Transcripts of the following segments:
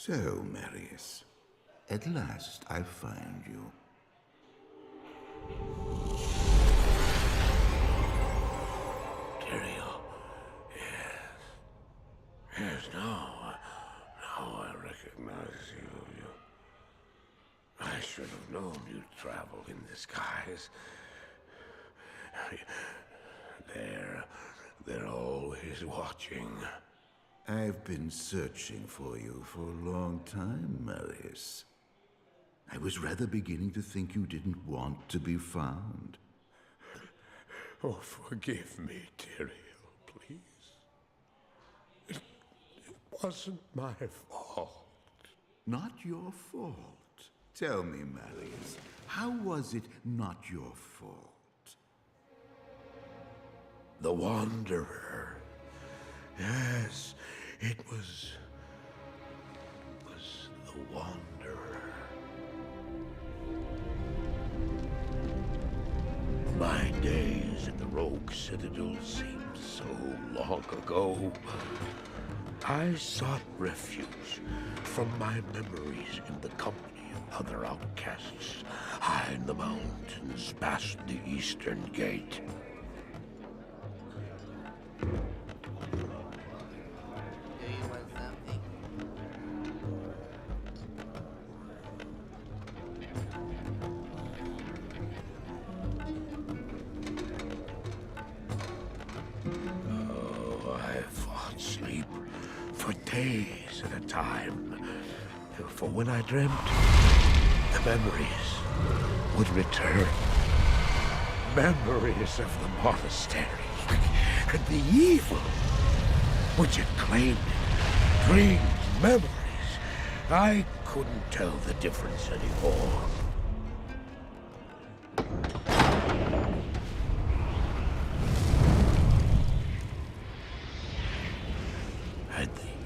So, Marius, at last I find you. Tyrael. Yes, now I recognize you. I should have known you'd travel in disguise. They're always watching. I've been searching for you for a long time, Marius. I was rather beginning to think you didn't want to be found. Oh, forgive me, Tyrael, please. It wasn't my fault. Not your fault. Tell me, Marius, how was it not your fault? The Wanderer. Yes, it was the Wanderer. My days at the Rogue Citadel seem so long ago. I sought refuge from my memories in the company of other outcasts, high in the mountains past the Eastern Gate. Days at a time. For when I dreamt, the memories would return. Memories of the monastery and the evil which had claimed it. Dreams, memories. I couldn't tell the difference anymore.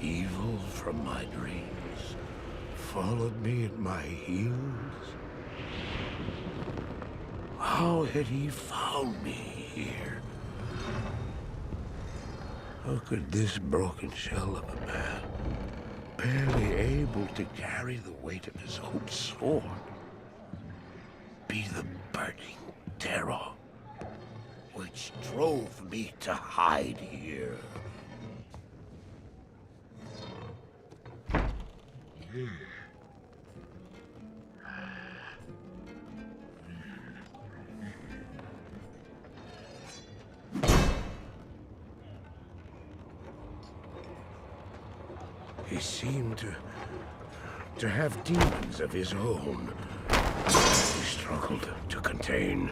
Evil from my dreams followed me at my heels. How had he found me here? How could this broken shell of a man, barely able to carry the weight of his own sword, be the burning terror which drove me to hide here? He seemed to have demons of his own. He struggled to contain.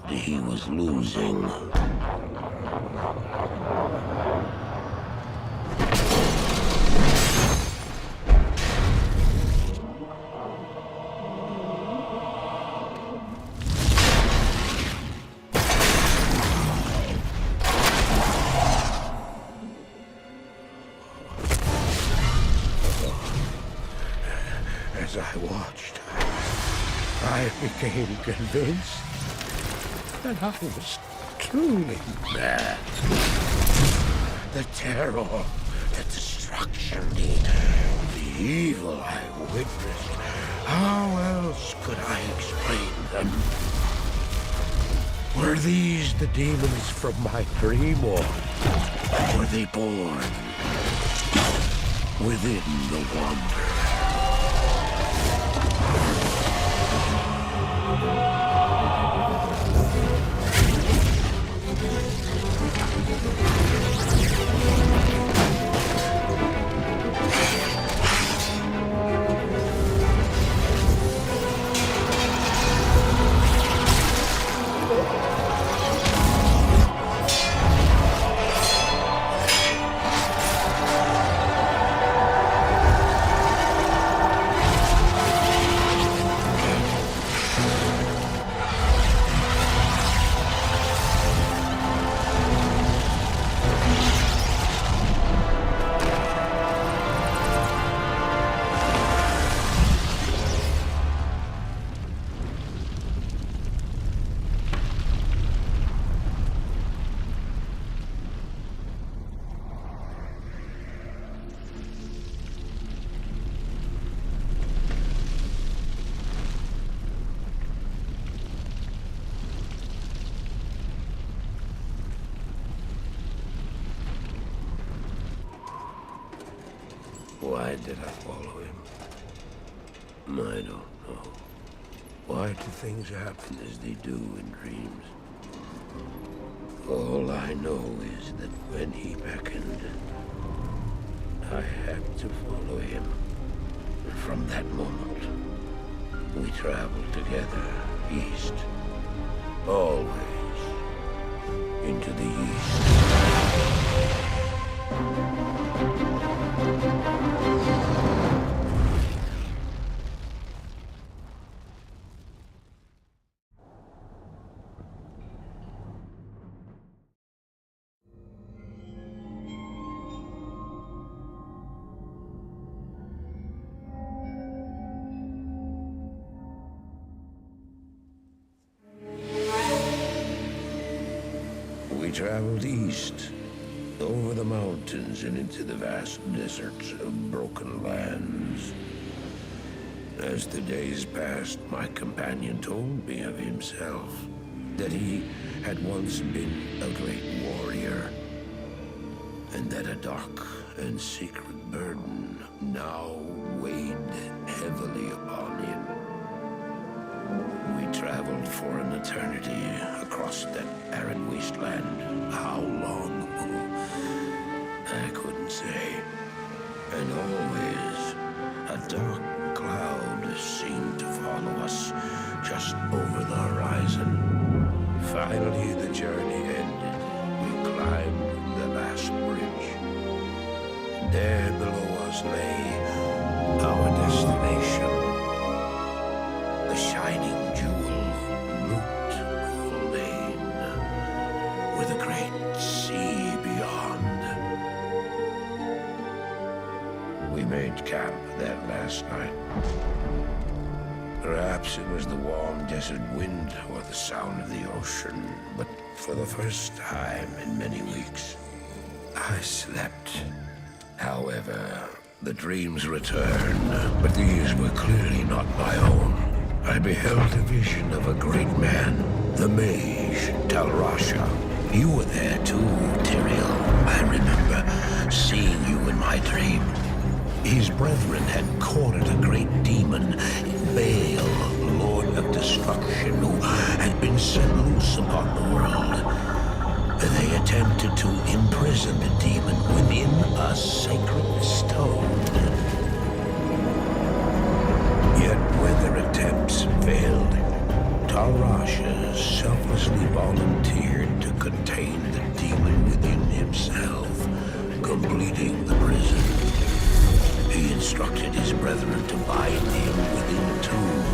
He was losing. As I watched, I became convinced that I was truly mad. The terror, the destruction, the evil I witnessed. How else could I explain them? Were these the demons from my dream, or were they born within the Wanderer? Why did I follow him? I don't know. Why do things happen as they do in dreams? All I know is that when he beckoned, I had to follow him. And from that moment, we traveled together east. Always into the east. We traveled east, over the mountains and into the vast deserts of broken lands. As the days passed, my companion told me of himself, that he had once been a great warrior, and that a dark and secret burden now weighed heavily upon him. We traveled for an eternity across that arid wasteland. How long? I couldn't say. And always, a dark cloud seemed to follow us just over the horizon. Finally, the journey ended. We climbed the last bridge. There below us lay our destination. The shining jewel, Loot Lane, with a great sea beyond. We made camp that last night. Perhaps it was the warm desert wind or the sound of the ocean, but for the first time in many weeks, I slept. However, the dreams returned, but these were clearly not my own. I beheld a vision of a great man, the mage, Talrasha. You were there too, Tyrael. I remember seeing you in my dream. His brethren had cornered a great demon, Baal, Lord of Destruction, who had been set loose upon the world. They attempted to imprison the demon within a sacred stone. Yet when their attempts failed, Talrasha selflessly volunteered to contain the demon within himself, completing the prison. He instructed his brethren to bind him within a tomb,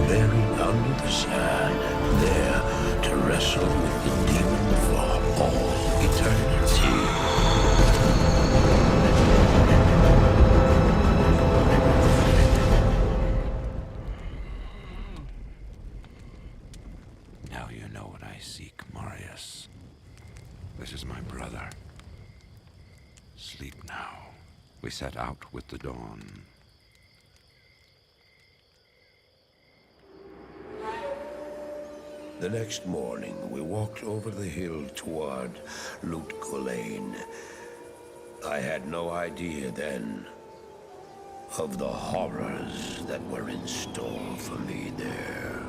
buried under the sand, there to wrestle with the demon for all eternity. Now you know what I seek, Marius. This is my brother. Sleep now. We set out with the dawn. The next morning, we walked over the hill toward Loot Lane. I had no idea then of the horrors that were in store for me there.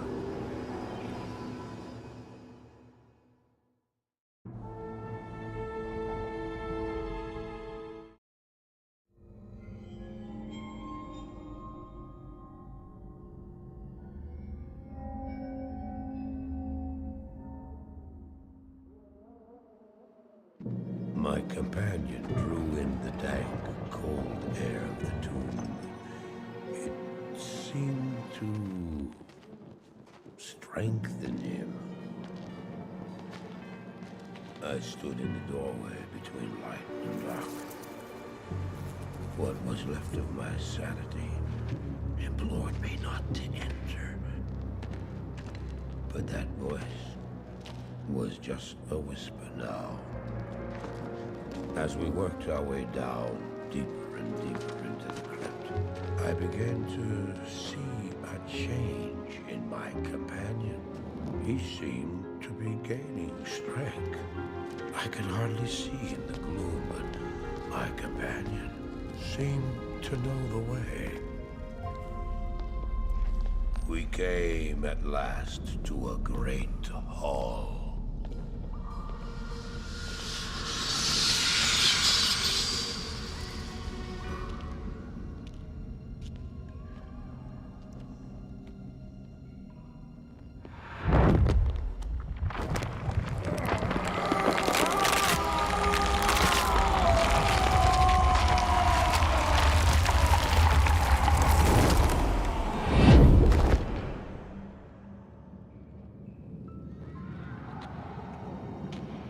My companion drew in the dank, cold air of the tomb. It seemed to strengthen him. I stood in the doorway between light and dark. What was left of my sanity implored me not to enter. But that voice was just a whisper now. As we worked our way down, deeper and deeper into the crypt, I began to see a change in my companion. He seemed to be gaining strength. I could hardly see in the gloom, but my companion seemed to know the way. We came at last to a great hall.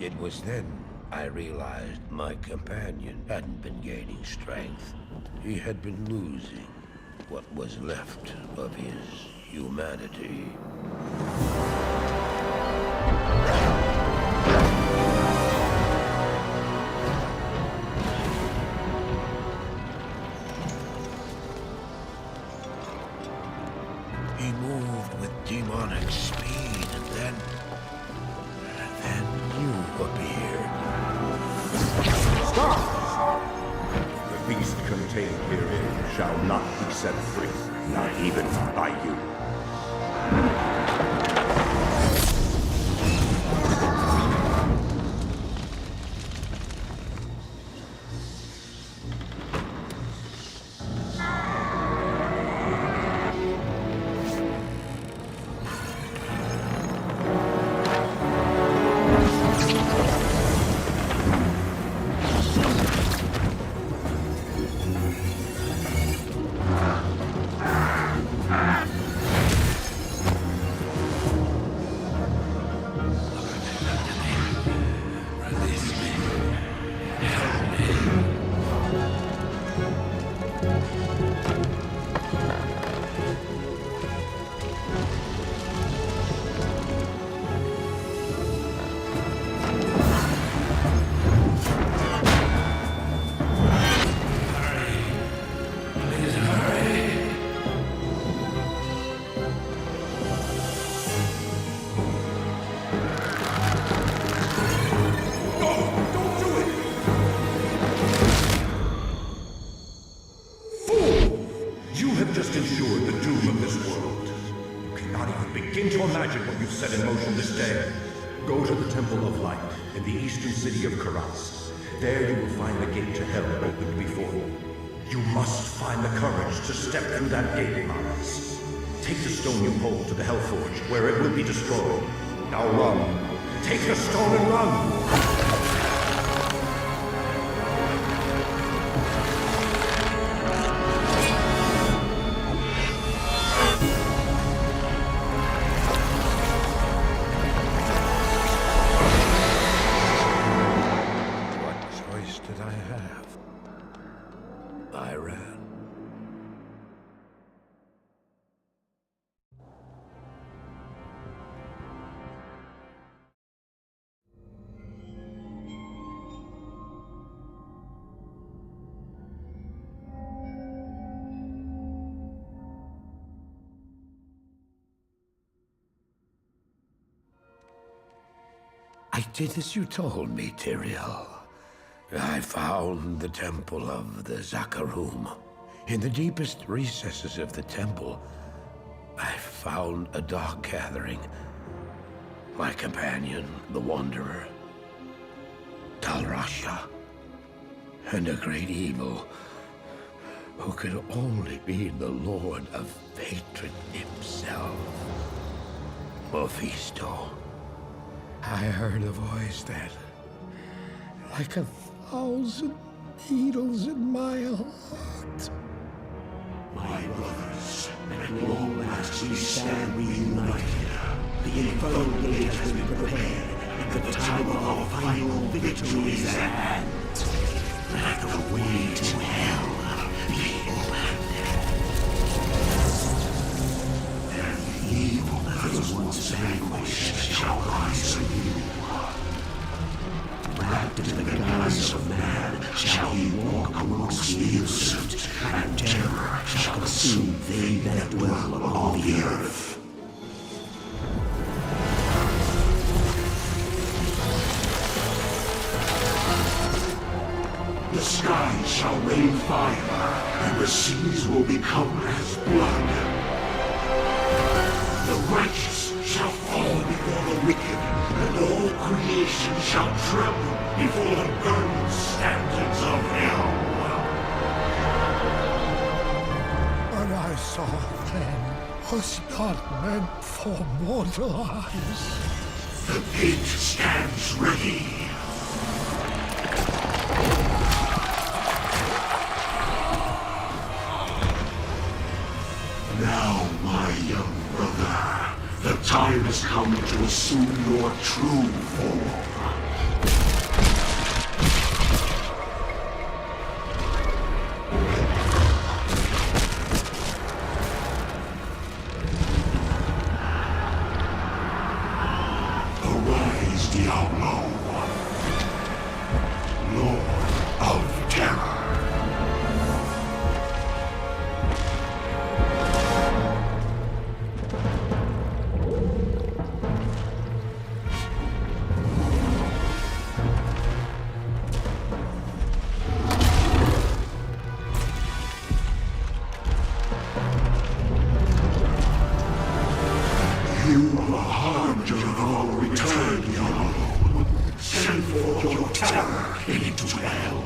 It was then I realized my companion hadn't been gaining strength. He had been losing what was left of his humanity. He moved with demonic speed, and then you appeared. Stop! The beast contained herein shall not be set free, not even by you. Just ensured the doom of this world. You cannot even begin to imagine what you've set in motion this day. Go to the Temple of Light in the eastern city of Karas. There you will find the gate to hell opened before you. You must find the courage to step through that gate, Maris. Take the stone you hold to the Hellforge, where it will be destroyed. Now run. Take the stone and run! I ran. I did as you told me, Tyrael. I found the temple of the Zakarum. In the deepest recesses of the temple, I found a dark gathering. My companion, the Wanderer, Talrasha, and a great evil who could only be the Lord of Hatred himself, Mephisto. I heard a voice that, like 1,000 needles in my heart. My brothers, at long last we stand reunited. The infernal gate has been prepared, and the time of our final victory is at hand. Let the way to hell be opened. And the evil that was once vanquished shall rise anew. Wrapped in the guise of man, shall he walk amongst the innocent, and terror shall consume they that dwell upon the earth. The sky shall rain fire, and the seas will become as blood. The righteous shall fall before the wicked, and all creation shall tremble before the burning standards of hell. What I saw then was not meant for mortal eyes. The gate stands ready. Now, my young brother, the time has come to assume your true form. Arise, Diablo, Lord of Terror. You are a harbinger of our return, Diablo. Send forth your terror into hell.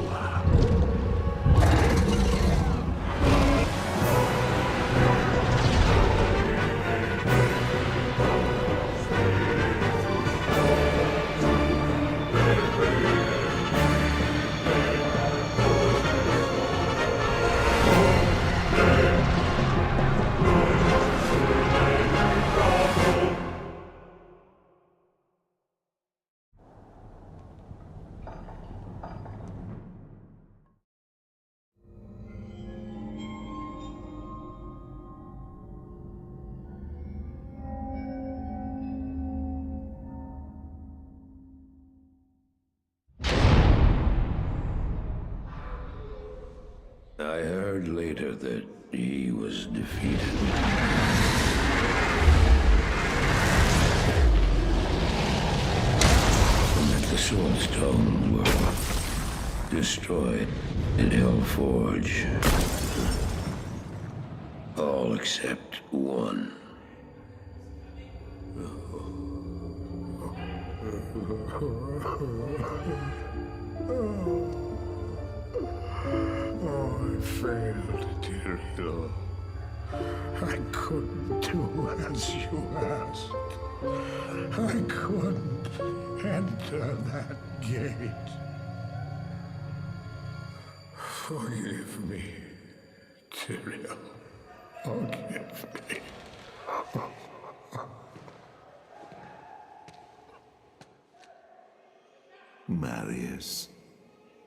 I heard later that he was defeated. And that the Sword Stone were destroyed in Hellforge. All except one. I failed, Diablo. I couldn't do as you asked. I couldn't enter that gate. Forgive me, Tyrael. Forgive me. Marius,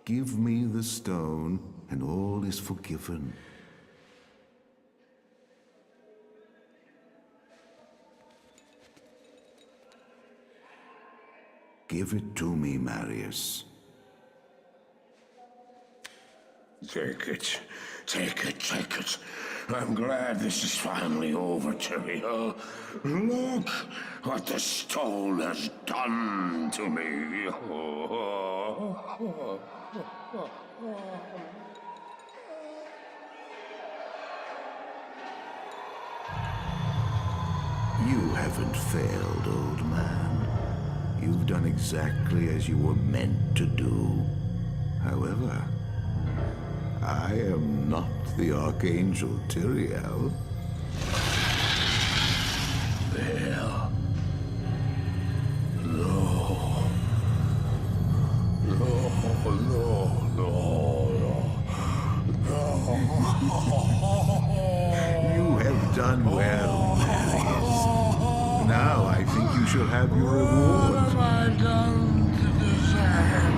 give me the stone, and all is forgiven. Give it to me, Marius. Take it. Take it, take it. I'm glad this is finally over, Tyrael. Look what the stone has done to me. You haven't failed, old man. You've done exactly as you were meant to do. However, I am not the Archangel Tyrael. Well, no. You have done well, Marius. Now I think you shall have your reward. What have I done to deserve it?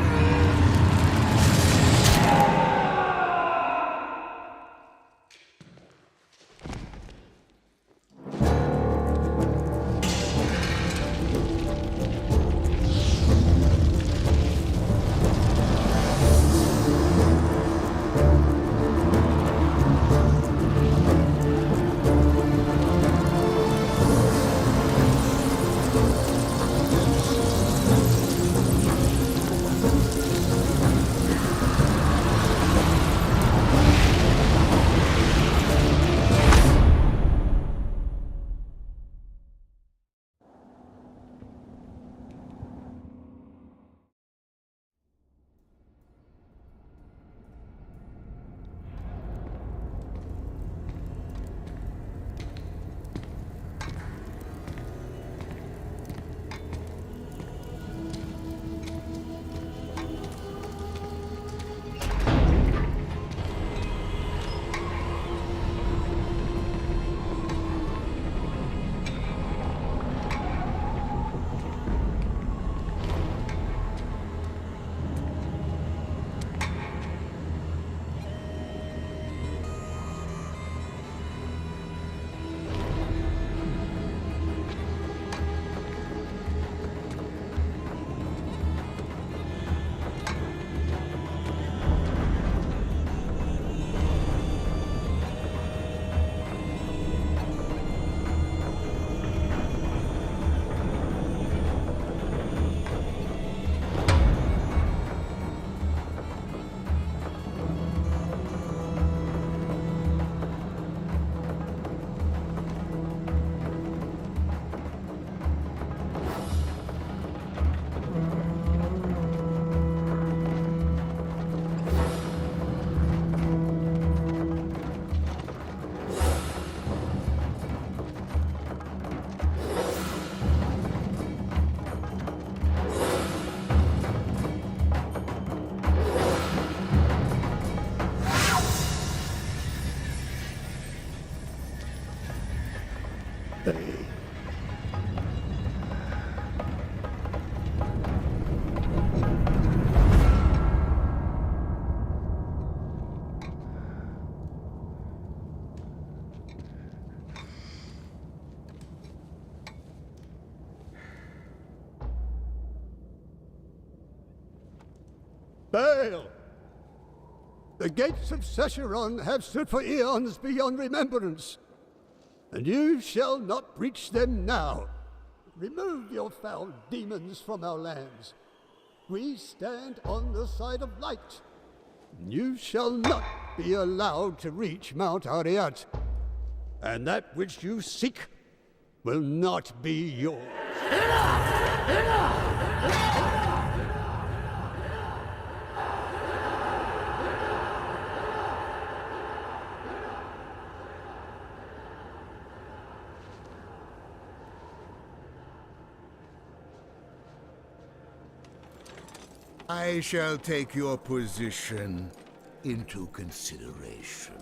Bail! The gates of Sescheron have stood for eons beyond remembrance, and you shall not breach them now. Remove your foul demons from our lands. We stand on the side of light. You shall not be allowed to reach Mount Ariat, and that which you seek will not be yours. I shall take your position into consideration.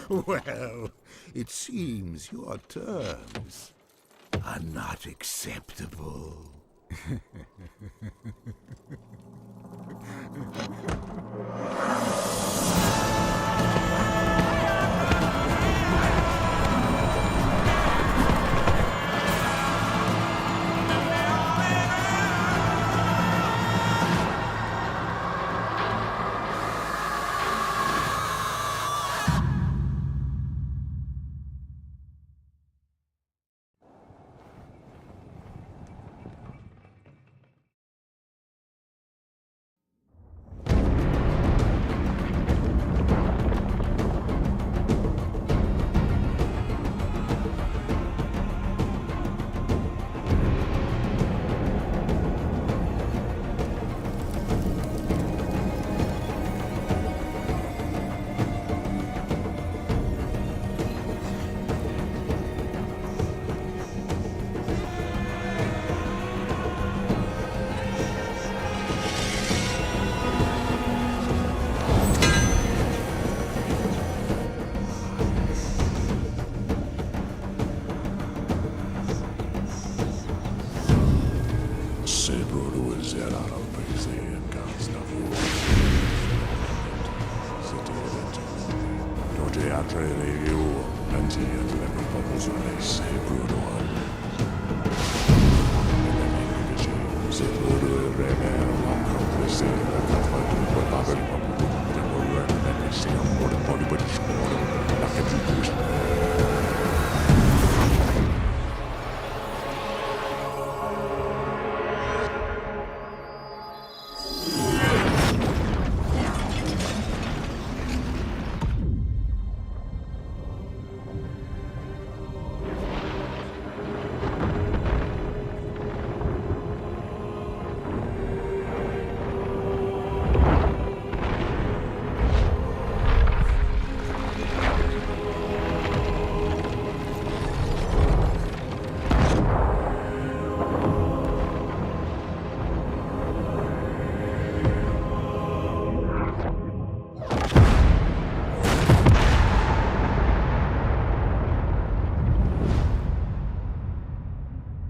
Well, it seems your terms are not acceptable. Teatre review, anti-level proposal, say brutal.